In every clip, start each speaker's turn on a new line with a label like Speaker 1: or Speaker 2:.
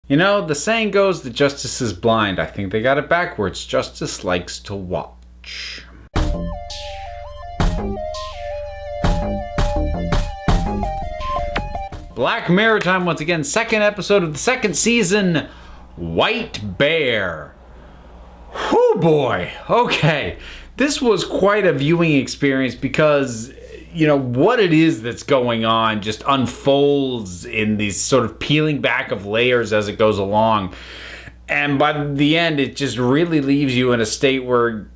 Speaker 1: You know, the saying goes that justice is blind. I think they got it backwards. Justice likes to watch. Black Mirror time once again. Second episode of the second season, White Bear. Whew boy. Okay. This was quite a viewing experience because, you know, what it is that's going on just unfolds in these sort of peeling back of layers as it goes along. And by the end, it just really leaves you in a state where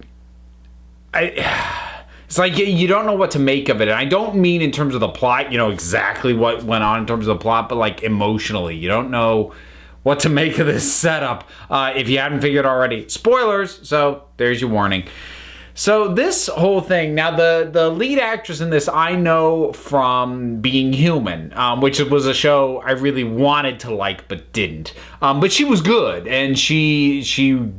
Speaker 1: it's like you don't know what to make of it. And I don't mean in terms of the plot, you know, exactly what went on in terms of the plot, but like emotionally. You don't know what to make of this setup if you haven't figured already. Spoilers, so there's your warning. So this whole thing, now the lead actress in this I know from Being Human, which was a show I really wanted to like but didn't. But she was good, and she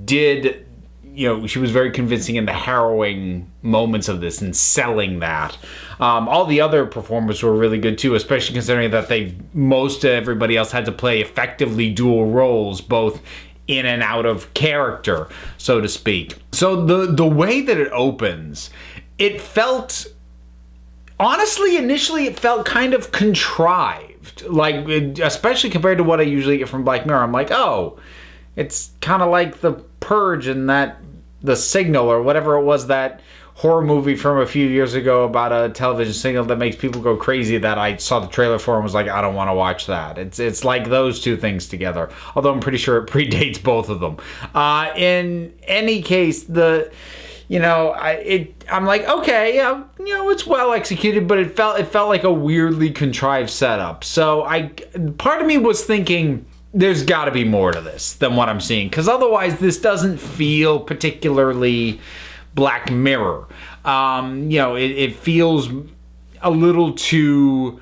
Speaker 1: did, you know, she was very convincing in the harrowing moments of this and selling that. All the other performers were really good too, especially considering that most everybody else had to play effectively dual roles, both in and out of character, so to speak. So the way that it opens, it felt, honestly, initially it felt kind of contrived. Like, especially compared to what I usually get from Black Mirror. I'm like, oh, it's kind of like The Purge and The Signal, or whatever it was, that horror movie from a few years ago about a television signal that makes people go crazy, that I saw the trailer for and was like, I don't want to watch that. It's like those two things together, although I'm pretty sure it predates both of them. In any case, I'm like, okay, yeah, you know, it's well executed, but it felt like a weirdly contrived setup. So part of me was thinking, there's got to be more to this than what I'm seeing, because otherwise this doesn't feel particularly Black Mirror. It feels a little too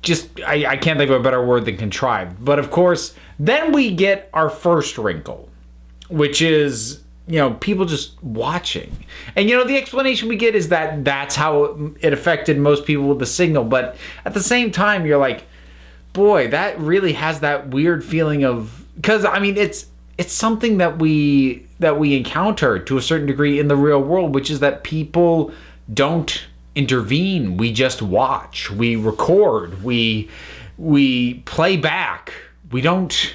Speaker 1: just, I can't think of a better word than contrived. But of course, then we get our first wrinkle, which is, you know, people just watching. And, you know, the explanation we get is that that's how it affected most people with The Signal. But at the same time, you're like, boy, that really has that weird feeling of, because, I mean, it's something that we encounter to a certain degree in the real world, which is that people don't intervene. We just watch. We record. We play back. We don't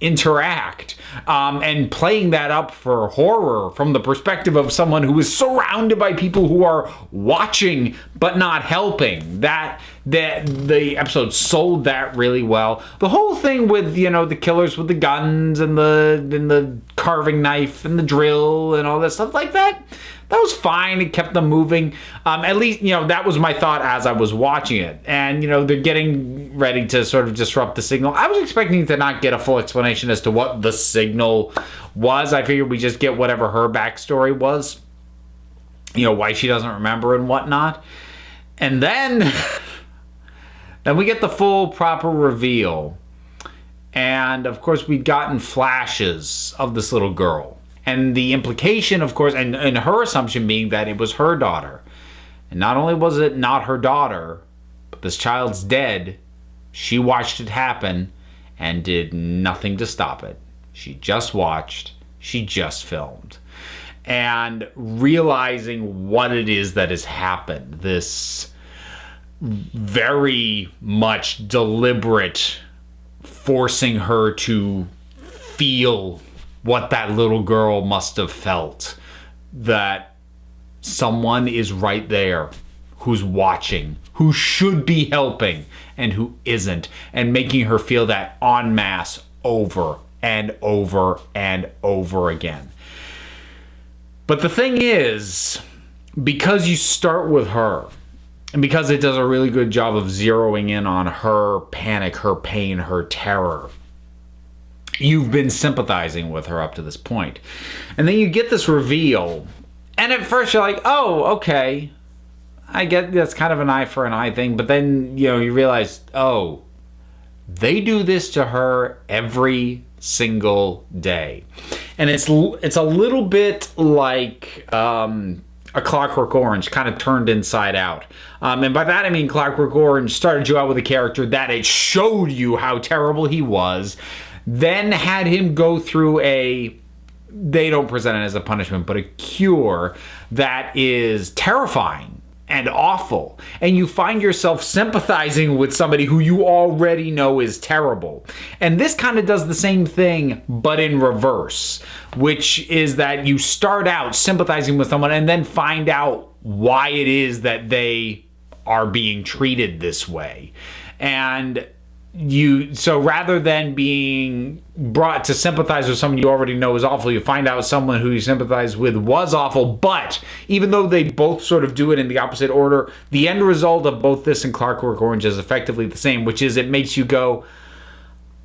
Speaker 1: interact. And playing that up for horror from the perspective of someone who is surrounded by people who are watching but not helping. That the episode sold that really well. The whole thing with, you know, the killers with the guns and the carving knife and the drill and all that stuff like that, that was fine. It kept them moving. At least, you know, that was my thought as I was watching it. And, you know, they're getting ready to sort of disrupt the signal. I was expecting to not get a full explanation as to what the signal was. I figured we just get whatever her backstory was. You know, why she doesn't remember and whatnot. And then we get the full proper reveal. And, of course, we'd gotten flashes of this little girl. And the implication, of course, and her assumption being that it was her daughter. And not only was it not her daughter, but this child's dead. She watched it happen and did nothing to stop it. She just watched. She just filmed. And realizing what it is that has happened, this very much deliberate forcing her to feel what that little girl must have felt, that someone is right there who's watching, who should be helping, and who isn't, and making her feel that en masse over and over and over again. But the thing is, because you start with her, and because it does a really good job of zeroing in on her panic, her pain, her terror, you've been sympathizing with her up to this point. And then you get this reveal, and at first you're like, oh, okay, I get that's kind of an eye for an eye thing. But then, you know, you realize, oh, they do this to her every single day. And it's a little bit like A Clockwork Orange, kind of turned inside out. And by that I mean Clockwork Orange started you out with a character that it showed you how terrible he was. then had him go through they don't present it as a punishment, but a cure that is terrifying and awful. And you find yourself sympathizing with somebody who you already know is terrible. And this kind of does the same thing, but in reverse, which is that you start out sympathizing with someone and then find out why it is that they are being treated this way. And so rather than being brought to sympathize with someone you already know is awful, you find out someone who you sympathize with was awful. But even though they both sort of do it in the opposite order, the end result of both this and Clockwork Orange is effectively the same, which is it makes you go,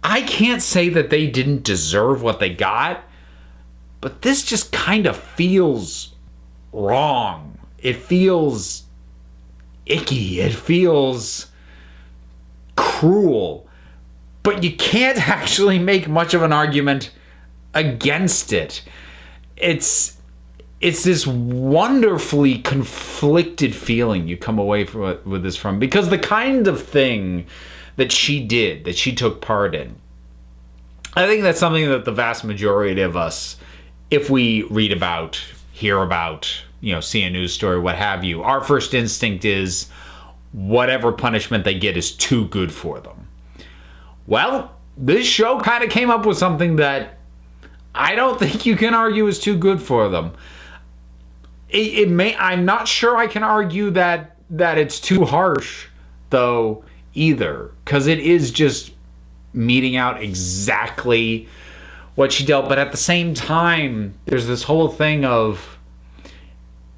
Speaker 1: I can't say that they didn't deserve what they got, but this just kind of feels wrong. It feels icky. It feels cruel, but you can't actually make much of an argument against it. It's this wonderfully conflicted feeling you come away with this from, because the kind of thing that she did, that she took part in, I think that's something that the vast majority of us, if we read about, hear about, see a news story, what have you, our first instinct is whatever punishment they get is too good for them. Well, this show kind of came up with something that I don't think you can argue is too good for them. I'm not sure I can argue that it's too harsh, though, either, because it is just meting out exactly what she dealt. But at the same time, there's this whole thing of,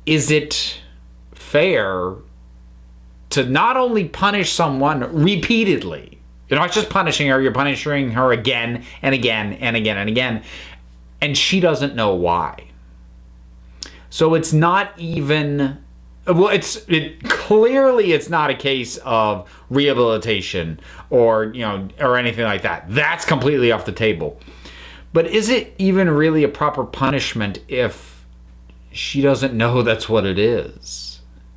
Speaker 1: is it fair to not only punish someone repeatedly? You're not just punishing her, you're punishing her again and again and again and again, and she doesn't know why. So it's not even, well, clearly it's not a case of rehabilitation or anything like that. That's completely off the table. But is it even really a proper punishment if she doesn't know that's what it is?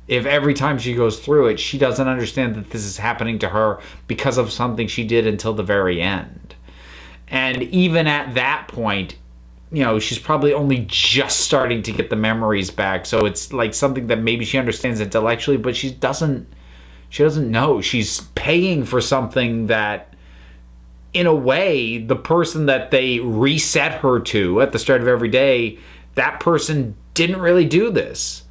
Speaker 1: If every time she goes through it, she doesn't understand that this is happening to her because of something she did until the very end. And even at that point, she's probably only just starting to get the memories back. So it's like something that maybe she understands intellectually, but she doesn't know. She's paying for something that, in a way, the person that they reset her to at the start of every day, that person didn't really do this.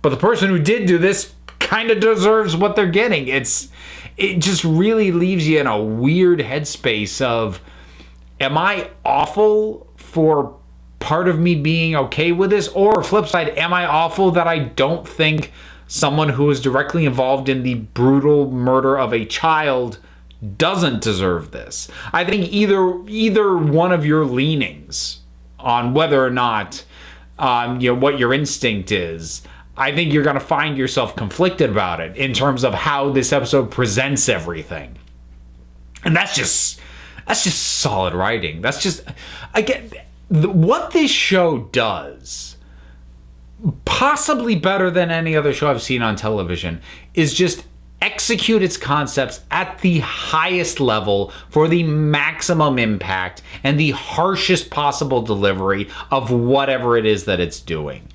Speaker 1: But the person who did do this kind of deserves what they're getting. It just really leaves you in a weird headspace of, am I awful for part of me being okay with this? Or flip side, am I awful that I don't think someone who is directly involved in the brutal murder of a child doesn't deserve this? I think either one of your leanings on whether or not what your instinct is, I think you're going to find yourself conflicted about it in terms of how this episode presents everything. And that's just solid writing. That's just, again, what this show does, possibly better than any other show I've seen on television, is just execute its concepts at the highest level for the maximum impact and the harshest possible delivery of whatever it is that it's doing.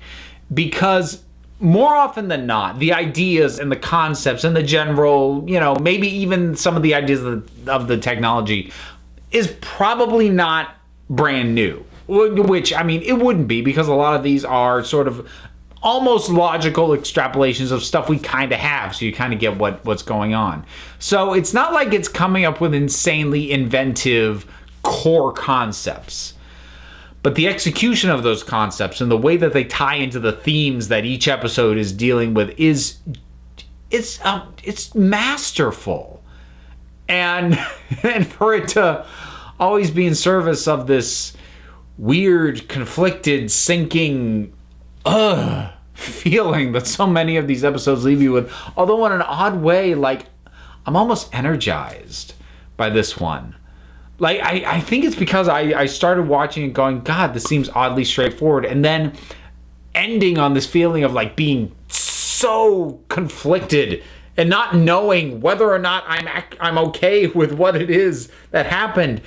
Speaker 1: Because more often than not, the ideas and the concepts and the general, maybe even some of the ideas of the technology is probably not brand new. Which, it wouldn't be, because a lot of these are sort of almost logical extrapolations of stuff we kind of have, so you kind of get what's going on. So it's not like it's coming up with insanely inventive core concepts. But the execution of those concepts and the way that they tie into the themes that each episode is dealing with it's masterful. And for it to always be in service of this weird, conflicted, sinking feeling that so many of these episodes leave you with, although in an odd way, like, I'm almost energized by this one. Like, I think it's because I started watching it going, God, this seems oddly straightforward. And then ending on this feeling of, like, being so conflicted and not knowing whether or not I'm okay with what it is that happened.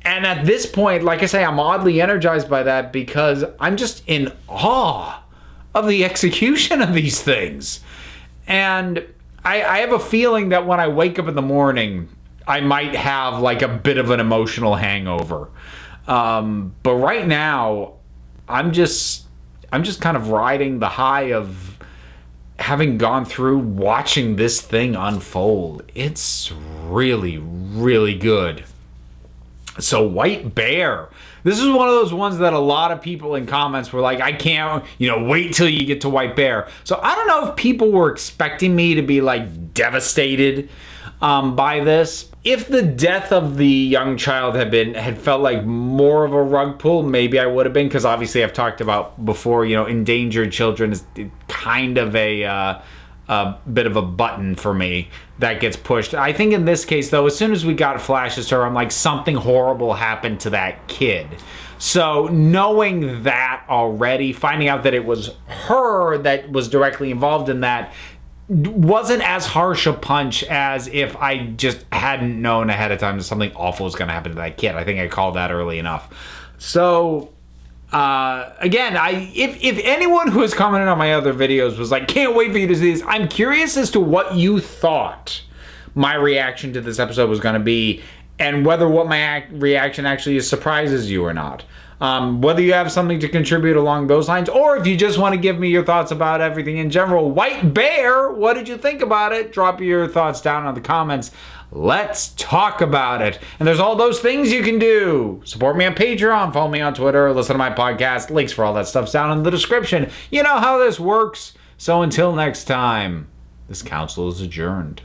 Speaker 1: And at this point, like I say, I'm oddly energized by that because I'm just in awe of the execution of these things. And I have a feeling that when I wake up in the morning, I might have like a bit of an emotional hangover. But right now, I'm just kind of riding the high of having gone through watching this thing unfold. It's really, really good. So White Bear. This is one of those ones that a lot of people in comments were like, I can't, wait till you get to White Bear. So I don't know if people were expecting me to be like devastated by this. If the death of the young child had felt like more of a rug pull, maybe I would have been, because obviously I've talked about before, endangered children is kind of a bit of a button for me that gets pushed. I think in this case, though, as soon as we got flashes to her, I'm like, something horrible happened to that kid. So knowing that already, finding out that it was her that was directly involved in that, wasn't as harsh a punch as if I just hadn't known ahead of time that something awful was going to happen to that kid. I think I called that early enough. So again, if anyone who has commented on my other videos was like, can't wait for you to see this, I'm curious as to what you thought my reaction to this episode was going to be, and whether what my reaction actually surprises you or not. Whether you have something to contribute along those lines, or if you just want to give me your thoughts about everything in general. White Bear, what did you think about it? Drop your thoughts down in the comments. Let's talk about it. And there's all those things you can do. Support me on Patreon, follow me on Twitter, listen to my podcast. Links for all that stuff's down in the description. You know how this works. So until next time, this council is adjourned.